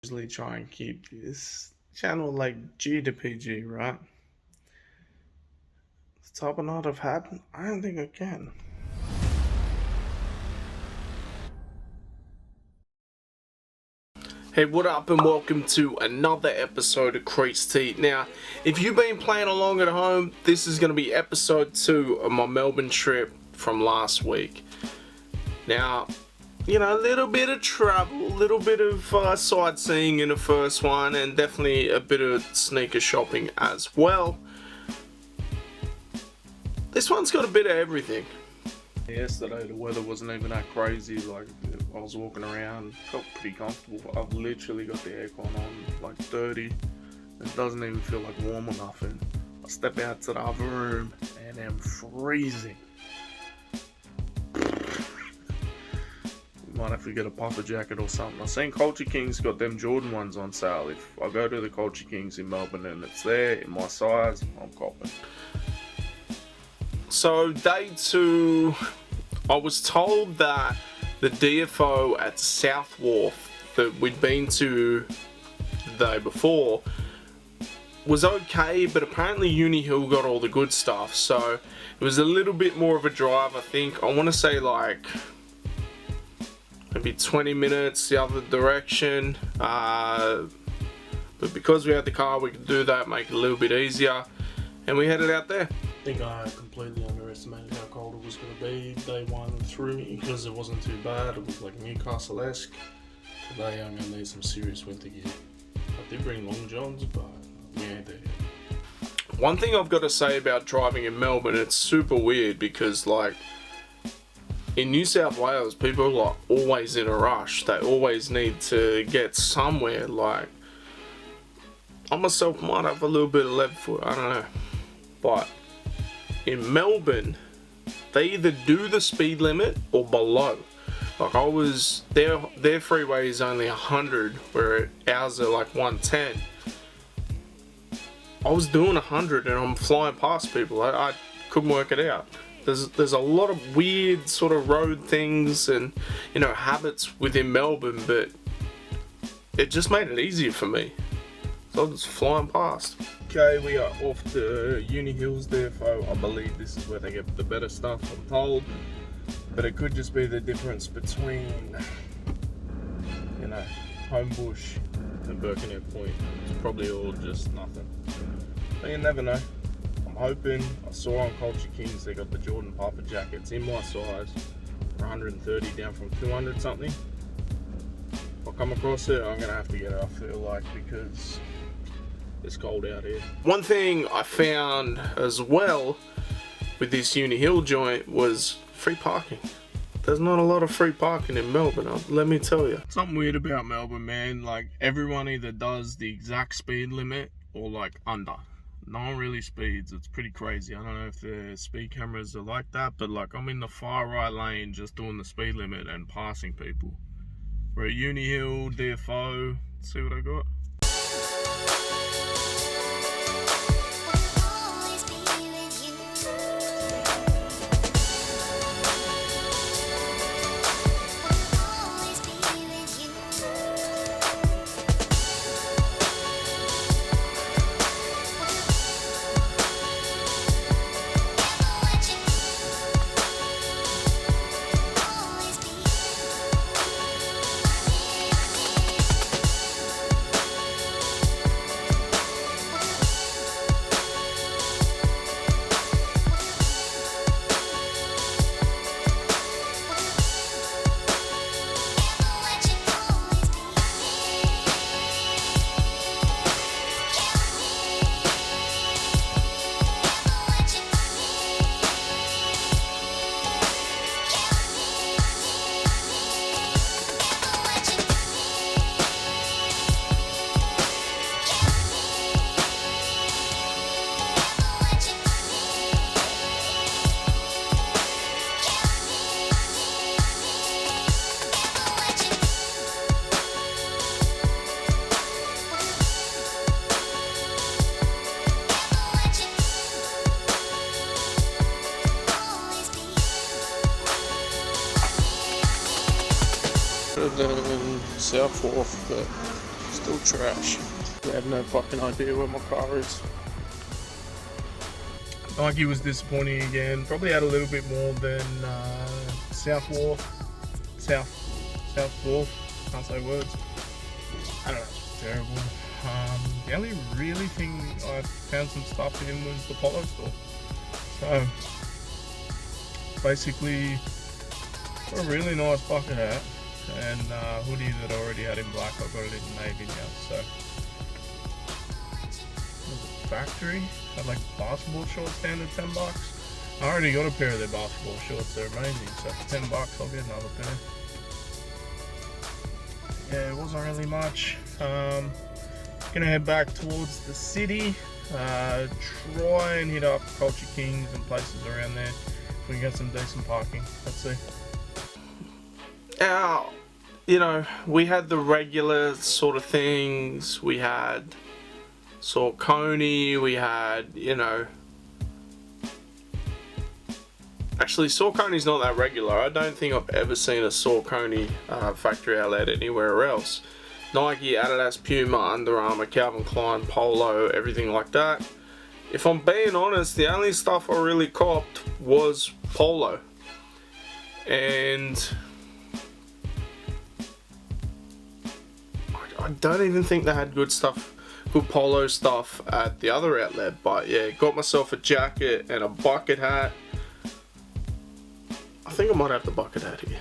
Usually try and keep this channel like G to PG, right? The top of knot I've had, I don't think I can. Hey, what up and welcome to another episode of Creased. Now, if you've been playing along at home, this is going to be episode 2 of my Melbourne trip from last week. Now, you know, a little bit of travel, a little bit of sightseeing in the first one, and definitely a bit of sneaker shopping as well. This one's got a bit of everything. Yesterday the weather wasn't even that crazy. Like, I was walking around, felt pretty comfortable. I've literally got the aircon on like 30. It doesn't even feel like warm or nothing. I step out to the other room and I'm freezing. Might have to get a puffer jacket or something. I've seen Culture Kings got them Jordan ones on sale. If I go to the Culture Kings in Melbourne and it's there in my size, I'm copping. So day 2, I was told that the DFO at South Wharf that we'd been to the day before was okay, but apparently Uni Hill got all the good stuff. So it was a little bit more of a drive, I think. I want to say like maybe 20 minutes the other direction, but because we had the car, we could do that, make it a little bit easier, and we headed out there. I think I completely underestimated how cold it was going to be. Day 1 threw me because it wasn't too bad. It was like Newcastle-esque. Today I'm going to need some serious winter gear. I did bring long johns, but we ain't there yet. One thing I've got to say about driving in Melbourne, it's super weird because like in New South Wales, people are like always in a rush. They always need to get somewhere. Like, I myself might have a little bit of left foot, I don't know. But in Melbourne, they either do the speed limit or below. Like I was, their freeway is only 100, where ours are like 110. I was doing 100 and I'm flying past people. I couldn't work it out. There's a lot of weird sort of road things and, you know, habits within Melbourne, but it just made it easier for me. So I was flying past. Okay, we are off to Uni Hills DFO. I believe this is where they get the better stuff, I'm told. But it could just be the difference between, you know, Homebush and Birkenhead Point. It's probably all just nothing. But you never know. I'm hoping. I saw on Culture Kings they got the Jordan puffer jackets in my size for 130 down from 200 something. If I come across it, I'm gonna have to get it, I feel like, because it's cold out here. One thing I found as well with this Uni Hill joint was free parking. There's not a lot of free parking in Melbourne, let me tell you. Something weird about Melbourne, man. Like, everyone either does the exact speed limit or like under. No one really speeds. It's pretty crazy. I don't know if the speed cameras are like that, but like I'm in the far right lane just doing the speed limit and passing people. We're at Uni Hill, DFO. Let's see what I got. South Wharf, but it's Still trash. I have no fucking idea where my car is. Nike was disappointing again. Probably had a little bit more than South Wharf. Can't say words. I don't know. It's terrible. The only really thing I found some stuff in was the Polo store. So basically, got a really nice bucket hat and hoodie that I already had in black. I got it in navy now. So factory had like basketball shorts down to $10. I already got a pair of their basketball shorts. They're amazing. So for $10, I'll get another pair. Yeah, it wasn't really much. Gonna head back towards the city. Try and hit up Culture Kings and places around there. If we can get some decent parking. Let's see. Now, you know, we had the regular sort of things. We had Saucony. We had, you know. Actually, Saucony's not that regular. I don't think I've ever seen a Saucony factory outlet anywhere else. Nike, Adidas, Puma, Under Armour, Calvin Klein, Polo, everything like that. If I'm being honest, the only stuff I really copped was Polo. And I don't even think they had good stuff, good Polo stuff at the other outlet. But yeah, got myself a jacket and a bucket hat. I think I might have the bucket hat here.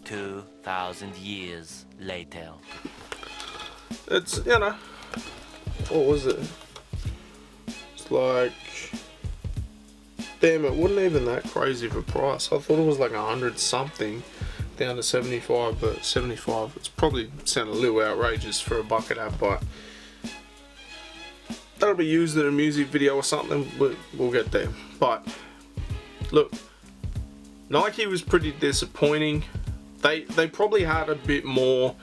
2,000 years later. It's, you know, what was it? It's like, damn, it wasn't even that crazy of a price. I thought it was like 100 something down to 75, but 75, it's probably sounded a little outrageous for a bucket hat, but that'll be used in a music video or something. We'll get there. But look, Nike was pretty disappointing. They probably had a bit more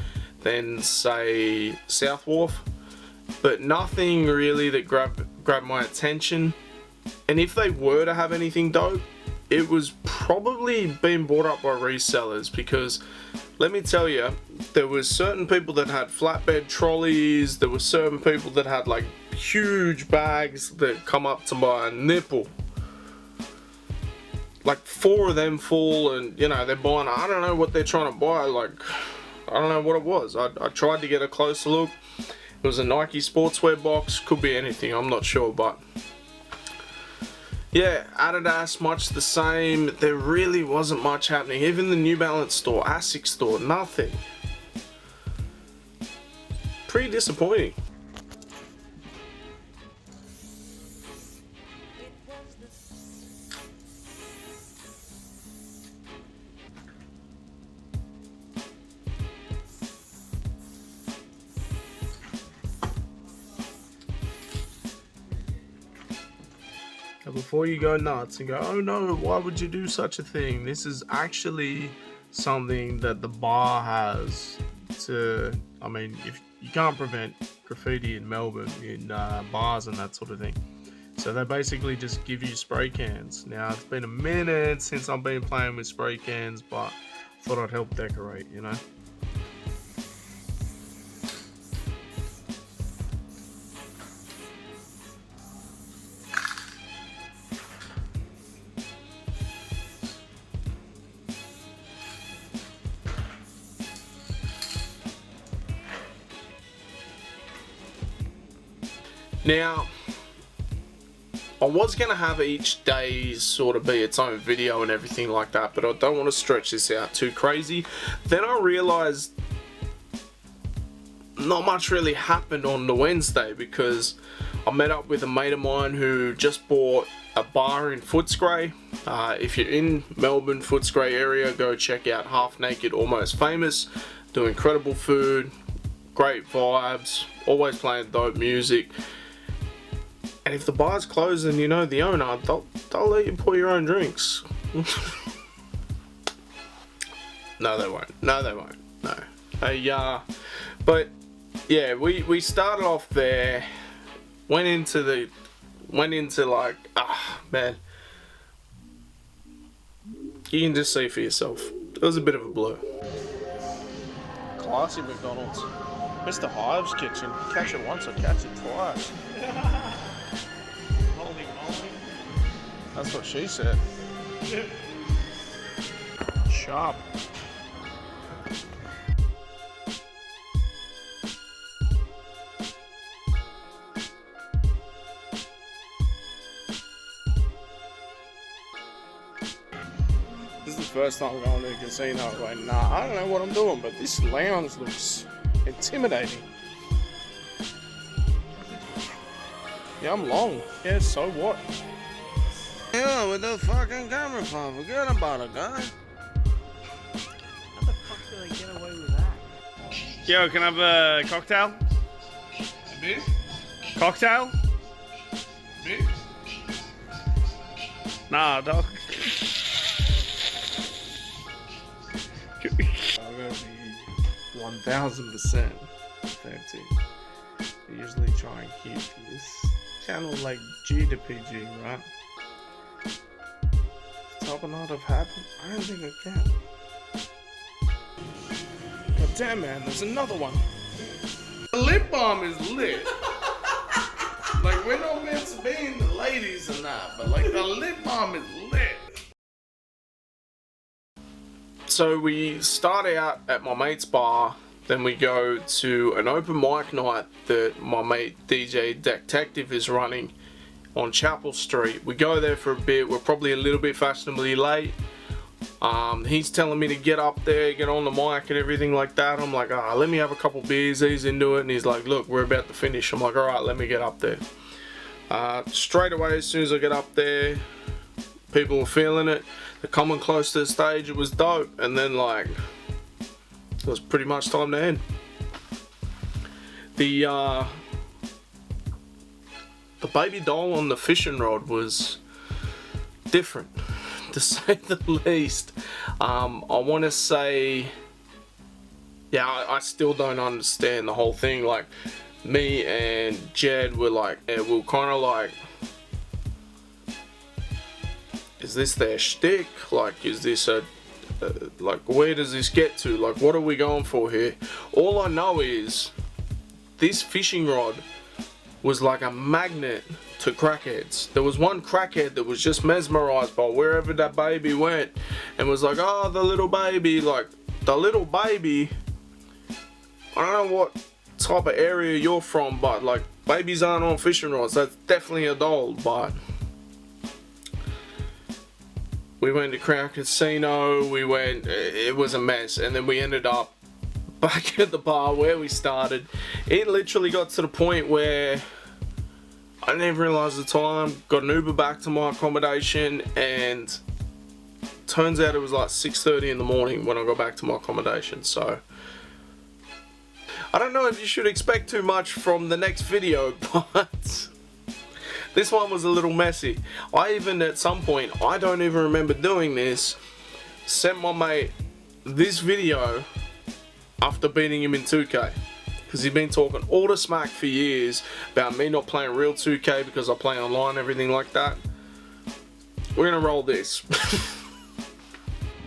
than, say, South Wharf, but nothing really that grabbed my attention. And if they were to have anything dope, it was probably being bought up by resellers, because let me tell you, there was certain people that had flatbed trolleys, there were certain people that had like huge bags that come up to my nipple. Like 4 of them full, and you know, they're buying, I don't know what they're trying to buy, like, I don't know what it was. I tried to get a closer look. It was a Nike sportswear box, could be anything, I'm not sure, but yeah, Adidas, much the same. There really wasn't much happening. Even the New Balance store, Asics store, nothing. Pretty disappointing. Before you go nuts and go, oh no, why would you do such a thing? This is actually something that the bar has to, I mean, if you can't prevent graffiti in Melbourne in bars and that sort of thing. So they basically just give you spray cans. Now, it's been a minute since I've been playing with spray cans, but I thought I'd help decorate, you know? Now, I was going to have each day sort of be its own video and everything like that, but I don't want to stretch this out too crazy. Then I realized not much really happened on the Wednesday, because I met up with a mate of mine who just bought a bar in Footscray. If you're in Melbourne, Footscray area, go check out Half Naked Almost Famous. Do incredible food, great vibes, always playing dope music. And if the bar's closed and you know the owner, they'll let you pour your own drinks. No, they won't. No, they won't. No. But yeah, we started off there. Went into like, man. You can just see for yourself. It was a bit of a blur. Classy McDonald's. Mr. Hive's kitchen. Catch it once or catch it twice. Holy moly. That's what she said. Sharp. This is the first time going to a casino. Going, nah, I don't know what I'm doing, but this lounge looks intimidating. Yeah, I'm long. Yeah, so what? Yeah, with the fucking camera phone. Forget about it, guy. How the fuck do they get away with that? Yo, can I have a cocktail? A bit? Cocktail? Bit? Nah, dog. I'm gonna be 1000% authentic. I usually try and keep this channel like G to PG, right? Top of not have happened? I don't think I can. God damn, man, there's another one. The lip balm is lit. Like, we're not meant to be in the ladies and that, but like the lip balm is lit. So we start out at my mate's bar, then we go to an open mic night that my mate DJ Detective is running on Chapel Street. We go there for a bit. We're probably a little bit fashionably late. He's telling me to get up there, get on the mic and everything like that. I'm like, let me have a couple beers, ease into it. And he's like, look, we're about to finish. I'm like, alright, let me get up there. Straight away, as soon as I get up there, people were feeling it. They're coming close to the stage. It was dope. And then, like, it was pretty much time to end. The baby doll on the fishing rod was different, to say the least. I want to say, yeah, I still don't understand the whole thing. Like, me and Jed were like, we were kind of like, is this their shtick? Like, is this a, like, where does this get to? Like, what are we going for here? All I know is, this fishing rod was like a magnet to crackheads. There was one crackhead that was just mesmerized by wherever that baby went and was like, oh, the little baby. Like, the little baby, I don't know what type of area you're from, but like, babies aren't on fishing rods. That's definitely a doll. But we went to Crown Casino, it was a mess, and then we ended up back at the bar where we started. It literally got to the point where I didn't even realise the time. Got an Uber back to my accommodation, and turns out it was like 6:30 in the morning when I got back to my accommodation. So I don't know if you should expect too much from the next video, but this one was a little messy. I even, at some point, I don't even remember doing this, sent my mate this video after beating him in 2K, because he'd been talking all the smack for years about me not playing real 2K because I play online and everything like that. We're gonna roll this.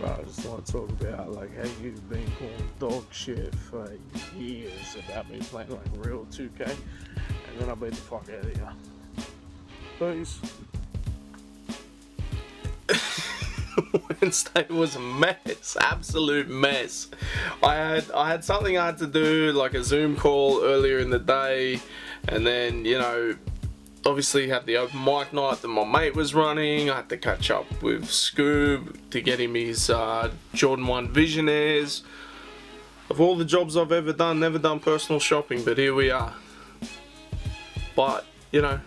Bro, I just want to talk about like how you've been calling dog shit for years about me playing like real 2K, and then I beat the fuck out of you. Please. Wednesday was a mess, absolute mess. I had something I had to do, like a Zoom call earlier in the day, and then, you know, obviously had the open mic night that my mate was running. I had to catch up with Scoob to get him his Jordan 1 Visionaires. Of all the jobs I've ever done, never done personal shopping, but here we are. But, you know,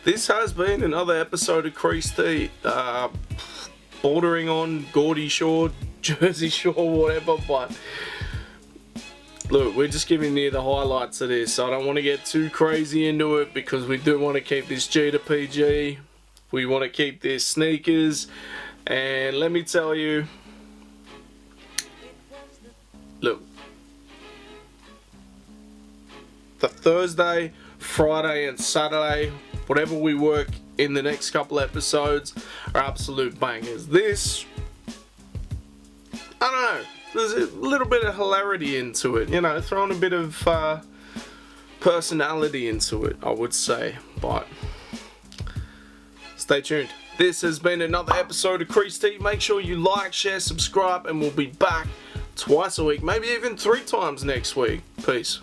this has been another episode of Creased, bordering on Geordie Shore, Jersey Shore, whatever, but look, we're just giving you the highlights of this. I don't want to get too crazy into it because we do want to keep this G to PG. We want to keep this sneakers, and let me tell you, look, the Thursday, Friday and Saturday, whatever we work in the next couple episodes, are absolute bangers. This, I don't know, there's a little bit of hilarity into it, you know, throwing a bit of personality into it, I would say. But stay tuned. This has been another episode of Creased. Make sure you like, share, subscribe, and we'll be back twice a week, maybe even 3 times next week. Peace.